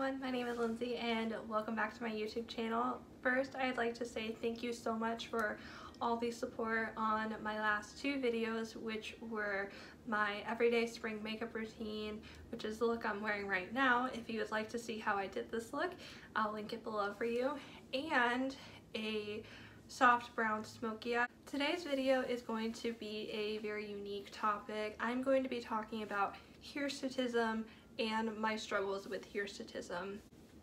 everyone, my name is Lindsay and welcome back to my YouTube channel. First, I'd like to say thank you so much for all the support on my last two videos, which were my everyday spring makeup routine, which is the look I'm wearing right now. If you would like to see how I did this look, I'll link it below for you, and a soft brown smoky eye. Today's video is going to be a very unique topic. I'm going to be talking about hirsutism and my struggles with hirsutism.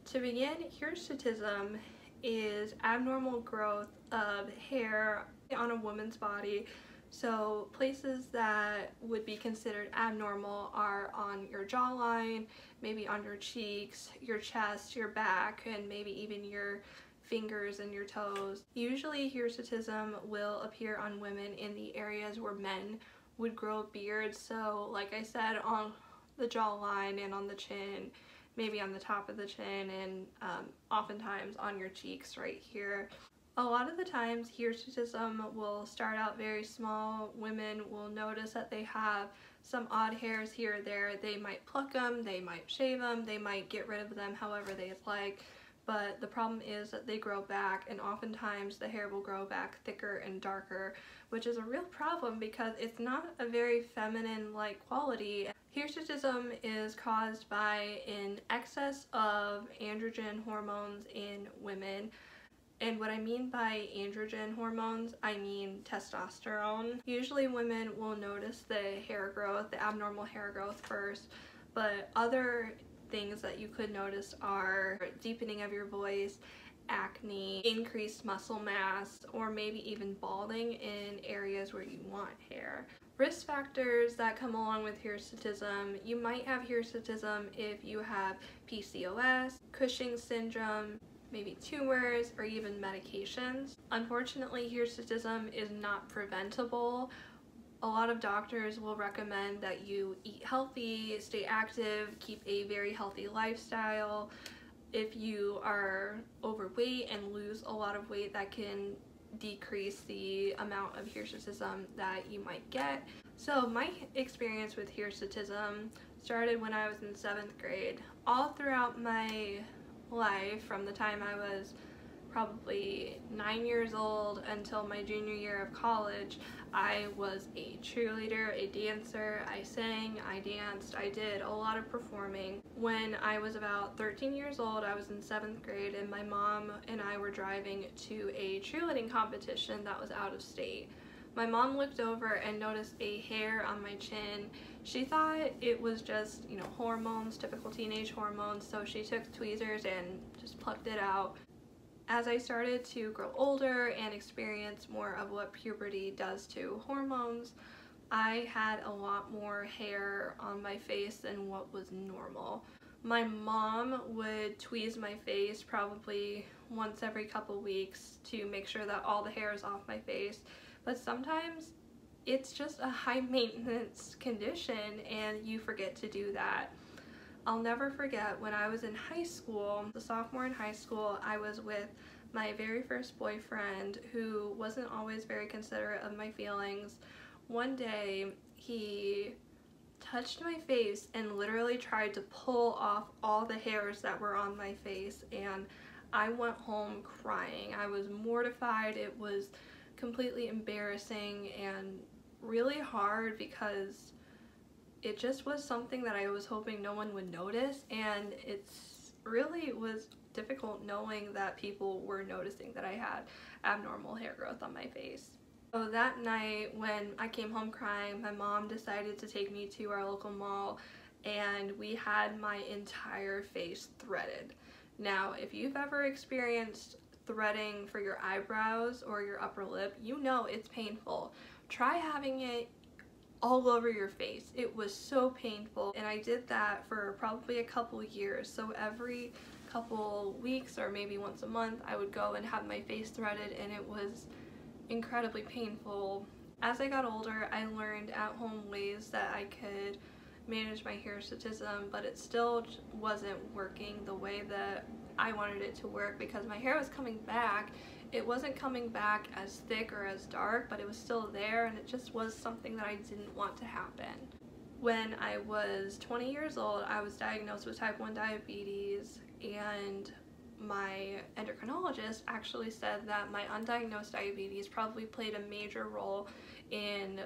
To begin, hirsutism is abnormal growth of hair on a woman's body. So places that would be considered abnormal are on your jawline, maybe on your cheeks, your chest, your back, and maybe even your fingers and your toes. Usually hirsutism will appear on women in the areas where men would grow beards. So like I said, on the jawline and on the chin, maybe on the top of the chin, and oftentimes on your cheeks right here. A lot of the times hirsutism will start out very small. Women will notice that they have some odd hairs here or there. They might pluck them, they might shave them, they might get rid of them however they like. But the problem is that they grow back, and oftentimes the hair will grow back thicker and darker, which is a real problem because it's not a very feminine-like quality. Hirsutism is caused by an excess of androgen hormones in women. And what I mean by androgen hormones, I mean testosterone. Usually women will notice the hair growth, the abnormal hair growth first, but other things that you could notice are deepening of your voice, acne, increased muscle mass, or maybe even balding in areas where you want hair. Risk factors that come along with hirsutism: you might have hirsutism if you have PCOS, Cushing's syndrome, maybe tumors, or even medications. Unfortunately, hirsutism is not preventable. A lot of doctors will recommend that you eat healthy, stay active, keep a very healthy lifestyle. If you are overweight and lose a lot of weight, that can decrease the amount of hirsutism that you might get. So my experience with hirsutism started when I was in 7th grade. All throughout my life, from the time I was probably 9 years old until my junior year of college, I was a cheerleader, a dancer. I sang, I danced, I did a lot of performing. When I was about 13 years old, I was in 7th grade, and my mom and I were driving to a cheerleading competition that was out of state. My mom looked over and noticed a hair on my chin. She thought it was just, hormones, typical teenage hormones, so she took tweezers and just plucked it out. As I started to grow older and experience more of what puberty does to hormones, I had a lot more hair on my face than what was normal. My mom would tweeze my face probably once every couple weeks to make sure that all the hair is off my face, but sometimes it's just a high maintenance condition and you forget to do that. I'll never forget when I was in high school, a sophomore in high school, I was with my very first boyfriend, who wasn't always very considerate of my feelings. One day he touched my face and literally tried to pull off all the hairs that were on my face, and I went home crying. I was mortified. It was completely embarrassing and really hard because it just was something that I was hoping no one would notice, and it's really was difficult knowing that people were noticing that I had abnormal hair growth on my face. So that night when I came home crying, my mom decided to take me to our local mall, and we had my entire face threaded. Now, if you've ever experienced threading for your eyebrows or your upper lip, you know it's painful. Try having it all over your face. It was so painful, and I did that for probably a couple years. So every couple weeks or maybe once a month, I would go and have my face threaded, and it was incredibly painful. As I got older, I learned at-home ways that I could manage my hirsutism, but it still wasn't working the way that I wanted it to work because my hair was coming back. It wasn't coming back as thick or as dark, but it was still there, and it just was something that I didn't want to happen. When I was 20 years old, I was diagnosed with type 1 diabetes, and my endocrinologist actually said that my undiagnosed diabetes probably played a major role in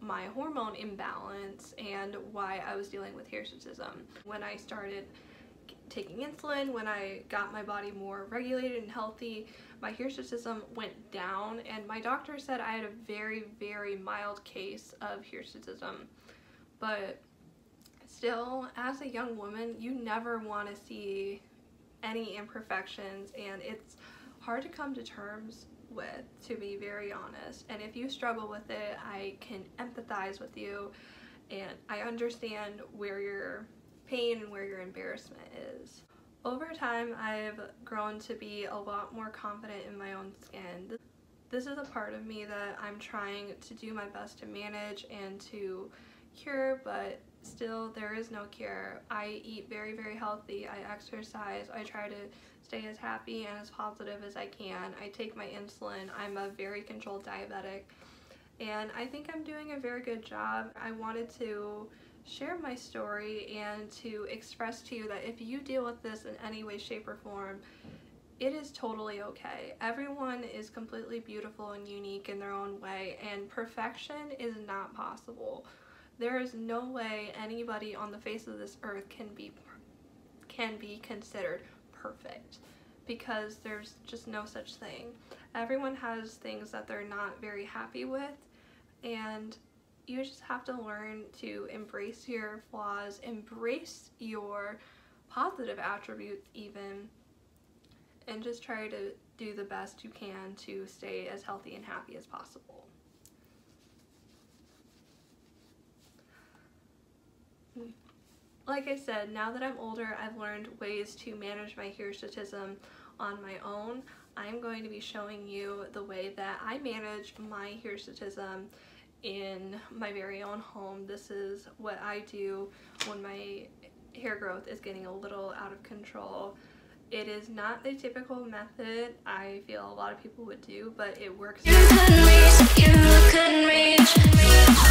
my hormone imbalance and why I was dealing with hirsutism. When I started taking insulin, when I got my body more regulated and healthy, my hirsutism went down, and my doctor said I had a very, very mild case of hirsutism. But still, as a young woman, you never want to see any imperfections, and it's hard to come to terms with, to be very honest. And if you struggle with it, I can empathize with you, and I understand where your pain and where your embarrassment is. Over time, I've grown to be a lot more confident in my own skin. This is a part of me that I'm trying to do my best to manage and to cure, but still there is no cure. I eat very, very healthy. I exercise. I try to stay as happy and as positive as I can. I take my insulin. I'm a very controlled diabetic, and I think I'm doing a very good job. I wanted to share my story and to express to you that if you deal with this in any way, shape, or form, it is totally okay. Everyone is completely beautiful and unique in their own way, and perfection is not possible. There is no way anybody on the face of this earth can be considered perfect, because there's just no such thing. Everyone has things that they're not very happy with, and you just have to learn to embrace your flaws, embrace your positive attributes even, and just try to do the best you can to stay as healthy and happy as possible. Like I said, now that I'm older, I've learned ways to manage my hirsutism on my own. I'm going to be showing you the way that I manage my hirsutism in my very own home. This is what I do when my hair growth is getting a little out of control. It is not the typical method I feel a lot of people would do, but it works.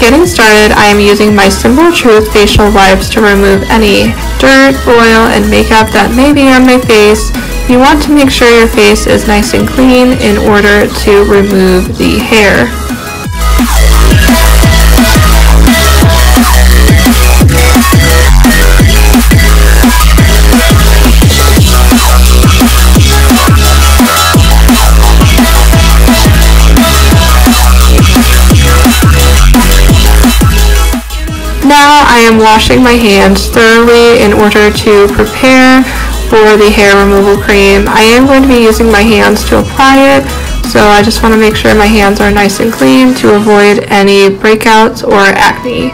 Getting started, I am using my Simple Truth facial wipes to remove any dirt, oil, and makeup that may be on my face. You want to make sure your face is nice and clean in order to remove the hair. Now I am washing my hands thoroughly in order to prepare for the hair removal cream. I am going to be using my hands to apply it, so I just want to make sure my hands are nice and clean to avoid any breakouts or acne.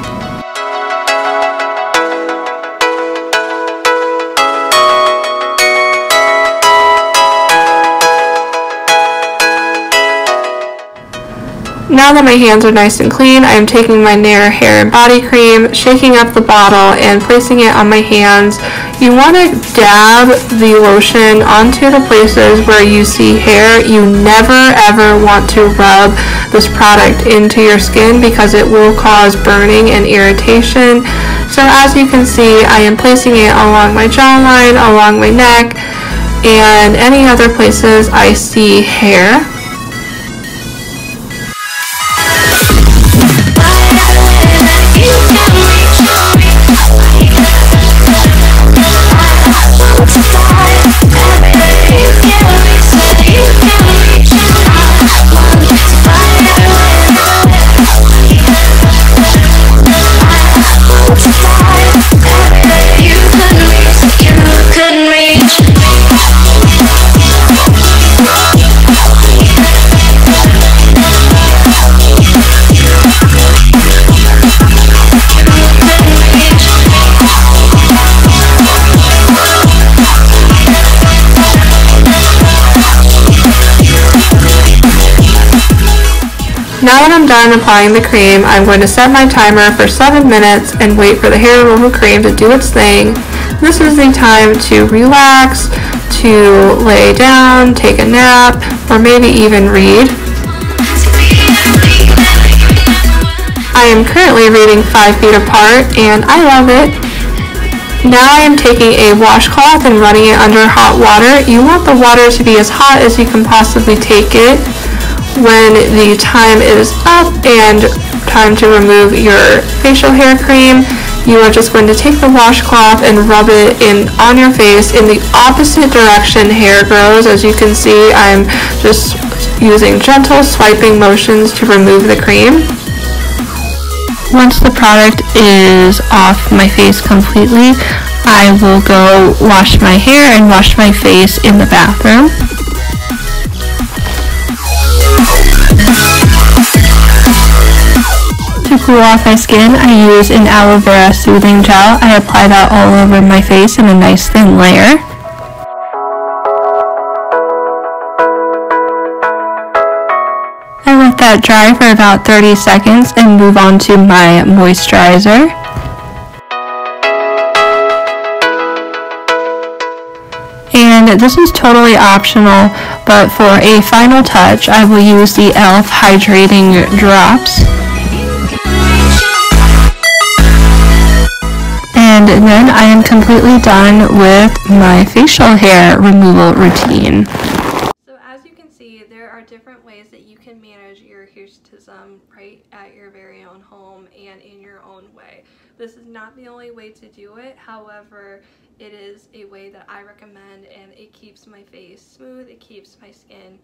Now that my hands are nice and clean, I am taking my Nair hair and body cream, shaking up the bottle, and placing it on my hands. You want to dab the lotion onto the places where you see hair. You never ever want to rub this product into your skin because it will cause burning and irritation. So as you can see, I am placing it along my jawline, along my neck, and any other places I see hair. Now that I'm done applying the cream, I'm going to set my timer for 7 minutes and wait for the hair removal cream to do its thing. This is the time to relax, to lay down, take a nap, or maybe even read. I am currently reading 5 Feet Apart, and I love it. Now I am taking a washcloth and running it under hot water. You want the water to be as hot as you can possibly take it. When the time is up and time to remove your facial hair cream, you are just going to take the washcloth and rub it on your face in the opposite direction hair grows. As you can see, I'm just using gentle swiping motions to remove the cream. Once the product is off my face completely, I will go wash my hair and wash my face in the bathroom. To cool off my skin, I use an Aloe Vera soothing gel. I apply that all over my face in a nice thin layer. I let that dry for about 30 seconds and move on to my moisturizer. And this is totally optional, but for a final touch, I will use the E.L.F. Hydrating drops. And then I am completely done with my facial hair removal routine. So as you can see, there are different ways that you can manage your hirsutism right at your very own home and in your own way. This is not the only way to do it, however, it is a way that I recommend, and it keeps my face smooth, it keeps my skin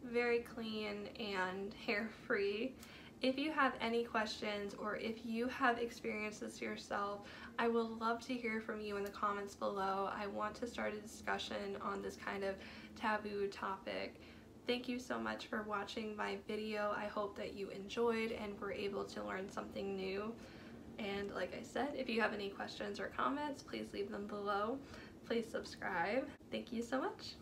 very clean and hair free. If you have any questions or if you have experienced this yourself, I would love to hear from you in the comments below. I want to start a discussion on this kind of taboo topic. Thank you so much for watching my video. I hope that you enjoyed and were able to learn something new. And like I said, if you have any questions or comments, please leave them below. Please subscribe. Thank you so much.